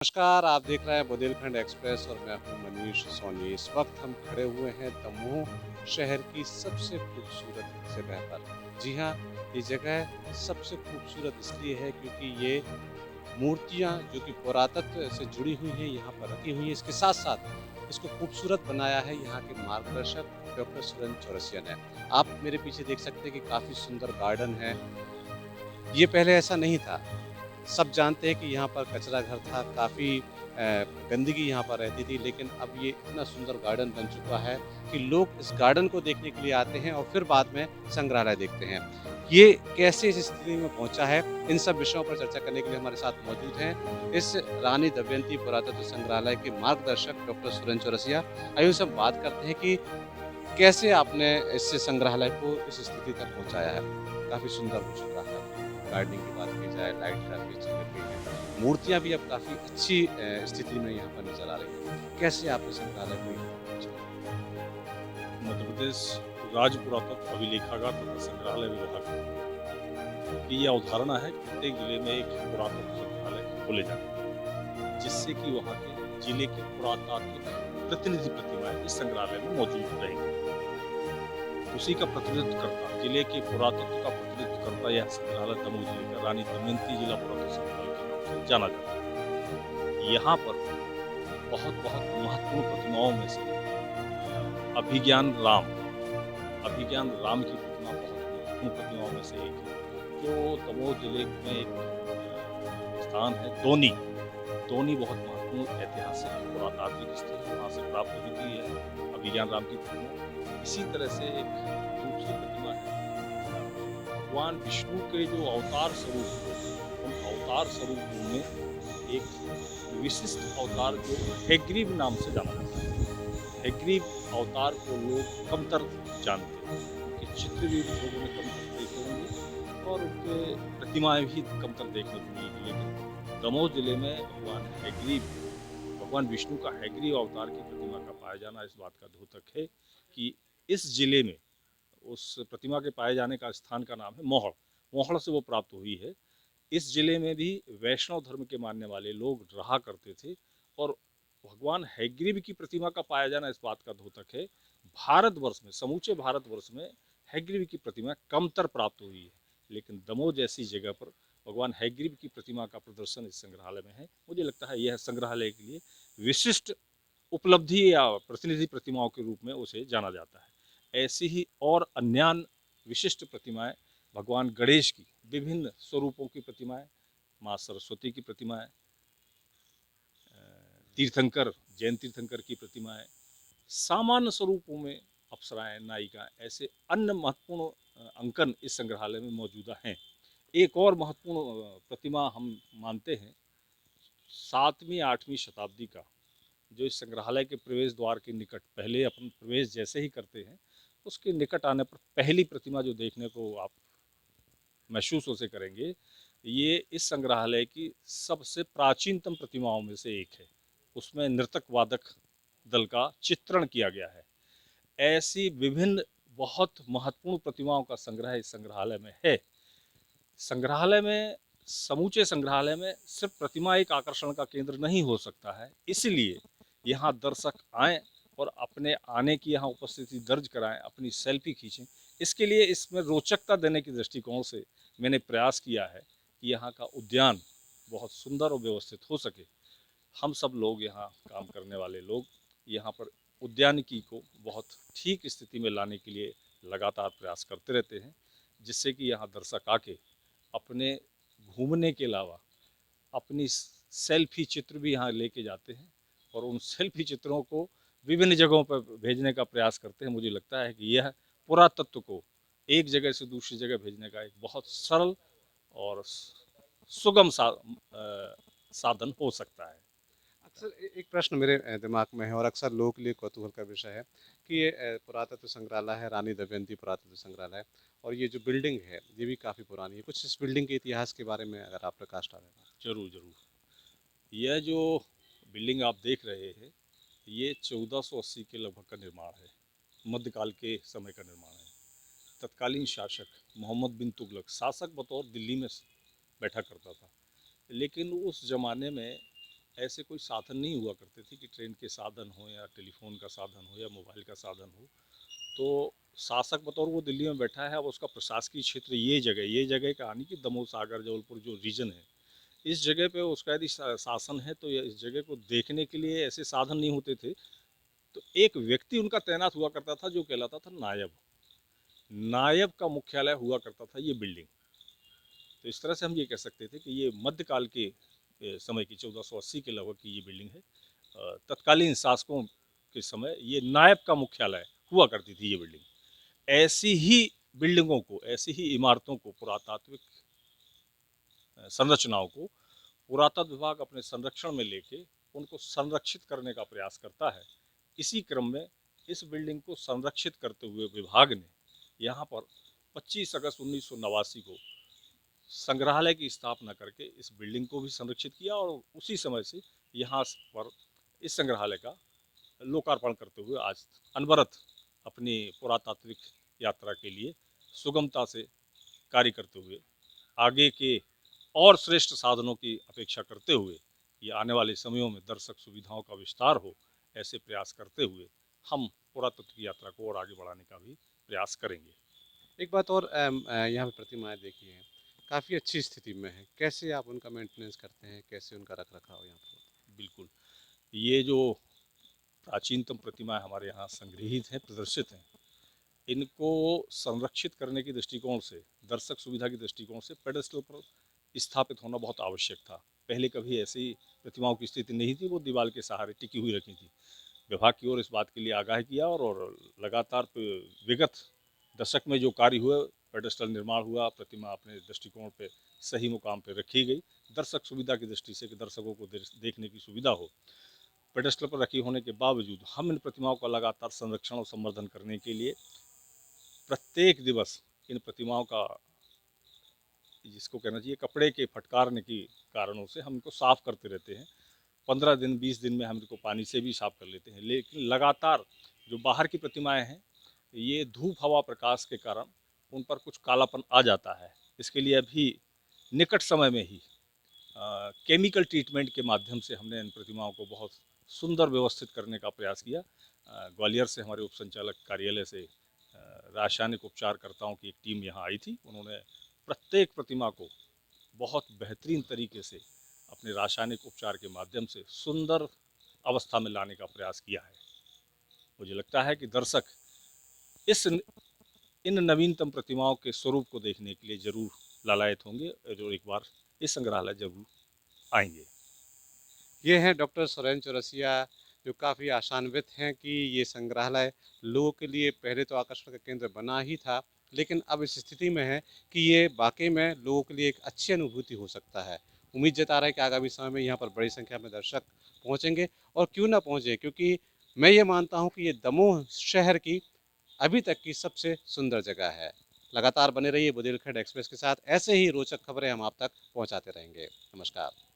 नमस्कार, आप देख रहे हैं बुंदेलखंड एक्सप्रेस और मैं हूं मनीष सोनी। इस वक्त हम खड़े हुए हैं दमोह शहर की सबसे खूबसूरत जगह पर। जी हाँ, ये जगह सबसे खूबसूरत इसलिए है क्योंकि ये मूर्तियाँ जो कि पुरातत्व से जुड़ी हुई हैं यहाँ पर रखी हुई हैं। इसके साथ-साथ इसको खूबसूरत बनाया है यहाँ के मार्गदर्शक डॉक्टर सुरेंद्र चौरसिया ने। आप मेरे पीछे देख सकते हैं कि काफ़ी सुंदर गार्डन है। ये पहले ऐसा नहीं था। सब जानते हैं कि यहाँ पर कचरा घर था, काफ़ी गंदगी यहाँ पर रहती थी, लेकिन अब ये इतना सुंदर गार्डन बन चुका है कि लोग इस गार्डन को देखने के लिए आते हैं और फिर बाद में संग्रहालय देखते हैं। ये कैसे इस स्थिति में पहुँचा है, इन सब विषयों पर चर्चा करने के लिए हमारे साथ मौजूद हैं इस रानी दमयंती पुरातत्व संग्रहालय के मार्गदर्शक डॉक्टर सुरेंद्र चौरसिया। आइए उनसे हम बात करते हैं कि कैसे आपने इस संग्रहालय को इस स्थिति तक पहुँचाया है? काफ़ी सुंदर हो चुका है अब। गार्डनिंग की बात की जाए, लाइट काफ़ी अच्छी लग गई है। मूर्तियाँ भी अब काफ़ी अच्छी स्थिति में यहाँ पर नज़र आ रही हैं। कैसे आपने संग्रहालय को यहाँ तक पहुँचाया? मध्य प्रदेश राज्य पुरातत्व अभिलेखागार तथा संग्रहालय विभाग की यह अवधारणा है कि प्रत्येक जिले में एक पुरातत्व संग्रहालय खोले जाए, जिससे कि वहाँ के जिले की पुरातात्विक प्रतिनिधि प्रतिमाएं इस संग्रहालय में मौजूद रहेंगी। उसी का प्रतिनिधित्व करता, जिले के पुरातत्व का प्रतिनिधित्व करता यह संग्रहालय दमोह जिले का रानी दमयंती जिला पुरातत्व संग्रहालय के नाम से जाना जाता है। यहाँ पर बहुत बहुत महत्वपूर्ण प्रतिमाओं में से अभिज्ञान राम अभिज्ञान राम की प्रतिमा बहुत महत्वपूर्ण प्रतिमाओं में से एक है, जो दमोह जिले में एक स्थान है दोनी। दोनी बहुत महत्वपूर्ण ऐतिहासिक पुरातात्विक स्थल है, वहाँ से प्राप्त हुई थी यह अभिज्ञान राम की प्रतिमा। इसी तरह से एक दूसरी प्रतिमा है भगवान विष्णु के जो अवतार स्वरूप हैं, उन अवतार स्वरूपों में एक विशिष्ट अवतार जो हैग्रीव नाम से जाना जाता है। हैग्रीव अवतार को लोग कमतर जानते हैं, उनके चित्र भी लोगों ने कमतर देखे होंगे और उनके प्रतिमाएं भी कमतर देखने को मिली। लेकिन दमोह जिले में भगवान विष्णु का हैग्रीव अवतार की प्रतिमा का पाया जाना इस बात का द्योतक है कि इस जिले में उस प्रतिमा के पाए जाने का स्थान का नाम है मोहड़। मोहड़ से वो प्राप्त हुई है। इस जिले में भी वैष्णव धर्म के मानने वाले लोग रहा करते थे और भगवान हैग्रीव की प्रतिमा का पाया जाना इस बात का द्योतक है। भारतवर्ष में, समूचे भारतवर्ष में हैग्रीव की प्रतिमा कमतर प्राप्त हुई है, लेकिन दमोह जैसी जगह पर भगवान हैग्रीव की प्रतिमा का प्रदर्शन इस संग्रहालय में है। मुझे लगता है यह संग्रहालय के लिए विशिष्ट उपलब्धि या प्रतिनिधि प्रतिमाओं के रूप में उसे जाना जाता है। ऐसी ही और अन्यान विशिष्ट प्रतिमाएं भगवान गणेश की विभिन्न स्वरूपों की प्रतिमाएं, माँ सरस्वती की प्रतिमाएं, तीर्थंकर जैन तीर्थंकर की प्रतिमाएं, सामान्य स्वरूपों में अप्सराएं, नायिका, ऐसे अन्य महत्वपूर्ण अंकन इस संग्रहालय में मौजूदा हैं। एक और महत्वपूर्ण प्रतिमा हम मानते हैं 7वीं-8वीं शताब्दी का, जो इस संग्रहालय के प्रवेश द्वार के निकट, पहले अपन प्रवेश जैसे ही करते हैं उसके निकट आने पर पहली प्रतिमा जो देखने को आप महसूस उसे करेंगे, ये इस संग्रहालय की सबसे प्राचीनतम प्रतिमाओं में से एक है। उसमें नृतक वादक दल का चित्रण किया गया है। ऐसी विभिन्न बहुत महत्वपूर्ण प्रतिमाओं का संग्रह इस संग्रहालय में है। संग्रहालय में, समूचे संग्रहालय में सिर्फ प्रतिमा एक आकर्षण का केंद्र नहीं हो सकता है, इसलिए यहाँ दर्शक आएँ और अपने आने की यहाँ उपस्थिति दर्ज कराएं, अपनी सेल्फी खींचें। इसके लिए इसमें रोचकता देने की दृष्टिकोण से मैंने प्रयास किया है कि यहाँ का उद्यान बहुत सुंदर और व्यवस्थित हो सके। हम सब लोग, यहाँ काम करने वाले लोग, यहाँ पर उद्यानिकी को बहुत ठीक स्थिति में लाने के लिए लगातार प्रयास करते रहते हैं, जिससे कि यहाँ दर्शक आके अपने घूमने के अलावा अपनी सेल्फी चित्र भी यहाँ लेके जाते हैं और उन सेल्फी चित्रों को विभिन्न जगहों पर भेजने का प्रयास करते हैं। मुझे लगता है कि यह पुरातत्व को एक जगह से दूसरी जगह भेजने का एक बहुत सरल और सुगम साधन हो सकता है। अक्सर एक प्रश्न मेरे दिमाग में है और अक्सर लोगों के लिए कौतूहल का विषय है कि ये पुरातत्व संग्रहालय है, रानी दमयंती पुरातत्व संग्रहालय, और ये जो बिल्डिंग है ये भी काफ़ी पुरानी है। कुछ इस बिल्डिंग के इतिहास के बारे में अगर आप प्रकाश डालें तो। जरूर जरूर। यह जो बिल्डिंग आप देख रहे हैं, ये 1480 के लगभग का निर्माण है, मध्यकाल के समय का निर्माण है। तत्कालीन शासक मोहम्मद बिन तुगलक शासक बतौर दिल्ली में बैठा करता था, लेकिन उस ज़माने में ऐसे कोई साधन नहीं हुआ करते थे कि ट्रेन के साधन हो या टेलीफोन का साधन हो या मोबाइल का साधन हो। तो शासक बतौर वो दिल्ली में बैठा है, अब उसका प्रशासकीय क्षेत्र ये जगह कहानी कि दमोह सागर जबलपुर जो रीजन है, इस जगह पे उसका यदि शासन है तो इस जगह को देखने के लिए ऐसे साधन नहीं होते थे। तो एक व्यक्ति उनका तैनात हुआ करता था जो कहलाता था नायब। नायब का मुख्यालय हुआ करता था ये बिल्डिंग। तो इस तरह से हम ये कह सकते थे कि ये मध्यकाल के समय की 1480 के लगभग की ये बिल्डिंग है। तत्कालीन शासकों के समय ये नायब का मुख्यालय हुआ करती थी ये बिल्डिंग। ऐसी ही बिल्डिंगों को, ऐसी ही इमारतों को, पुरातात्विक संरचनाओं को पुरातत्व विभाग अपने संरक्षण में लेके उनको संरक्षित करने का प्रयास करता है। इसी क्रम में इस बिल्डिंग को संरक्षित करते हुए विभाग ने यहाँ पर 25 अगस्त 1989 को संग्रहालय की स्थापना करके इस बिल्डिंग को भी संरक्षित किया और उसी समय से यहाँ पर इस संग्रहालय का लोकार्पण करते हुए आज अनवरत अपनी पुरातात्विक यात्रा के लिए सुगमता से कार्य करते हुए आगे के और श्रेष्ठ साधनों की अपेक्षा करते हुए ये आने वाले समयों में दर्शक सुविधाओं का विस्तार हो, ऐसे प्रयास करते हुए हम पुरातत्व की यात्रा को और आगे बढ़ाने का भी प्रयास करेंगे। एक बात और यहाँ पे प्रतिमाएं देखी हैं, काफ़ी अच्छी स्थिति में है, कैसे आप उनका मेंटेनेंस करते हैं, कैसे उनका रख रखाव यहाँ पर होता बिल्कुल, ये जो प्राचीनतम प्रतिमाएं हमारे यहाँ संग्रहित हैं, प्रदर्शित हैं, इनको संरक्षित करने की दृष्टिकोण से, दर्शक सुविधा की दृष्टिकोण से पेडेस्टल पर स्थापित होना बहुत आवश्यक था। पहले कभी ऐसी प्रतिमाओं की स्थिति नहीं थी, वो दीवार के सहारे टिकी हुई रखी थी। विभाग की ओर इस बात के लिए आगाह किया और लगातार विगत दशक में जो कार्य हुए, पेडेस्टल निर्माण हुआ, प्रतिमा अपने दृष्टिकोण पे सही मुकाम पे रखी गई, दर्शक सुविधा की दृष्टि से कि दर्शकों को देखने की सुविधा हो। पेडेस्टल पर रखी होने के बावजूद हम इन प्रतिमाओं का लगातार संरक्षण और संवर्धन करने के लिए प्रत्येक दिवस इन प्रतिमाओं का, जिसको कहना चाहिए, कपड़े के फटकारने की कारणों से हम इनको साफ करते रहते हैं। 15 दिन 20 दिन में हम इनको पानी से भी साफ कर लेते हैं, लेकिन लगातार जो बाहर की प्रतिमाएं हैं, ये धूप हवा प्रकाश के कारण उन पर कुछ कालापन आ जाता है। इसके लिए अभी निकट समय में ही केमिकल ट्रीटमेंट के माध्यम से हमने इन प्रतिमाओं को बहुत सुंदर व्यवस्थित करने का प्रयास किया। ग्वालियर से हमारे उप संचालक कार्यालय से रासायनिक उपचारकर्ताओं की एक टीम यहाँ आई थी। उन्होंने प्रत्येक प्रतिमा को बहुत बेहतरीन तरीके से अपने रासायनिक उपचार के माध्यम से सुंदर अवस्था में लाने का प्रयास किया है। मुझे लगता है कि दर्शक इस इन नवीनतम प्रतिमाओं के स्वरूप को देखने के लिए जरूर लालायित होंगे और एक बार इस संग्रहालय जरूर आएंगे। है। ये हैं डॉक्टर सुरेंद्र चौरसिया, जो काफ़ी आशान्वित हैं कि ये संग्रहालय लोगों के लिए पहले तो आकर्षण का केंद्र बना ही था, लेकिन अब इस स्थिति में है कि ये वाकई में लोगों के लिए एक अच्छी अनुभूति हो सकता है। उम्मीद जता रहा है कि आगामी समय में यहाँ पर बड़ी संख्या में दर्शक पहुँचेंगे, और क्यों ना पहुँचे, क्योंकि मैं ये मानता हूँ कि ये दमोह शहर की अभी तक की सबसे सुंदर जगह है। लगातार बने रहिए बुंदेलखंड एक्सप्रेस के साथ, ऐसे ही रोचक खबरें हम आप तक पहुँचाते रहेंगे। नमस्कार।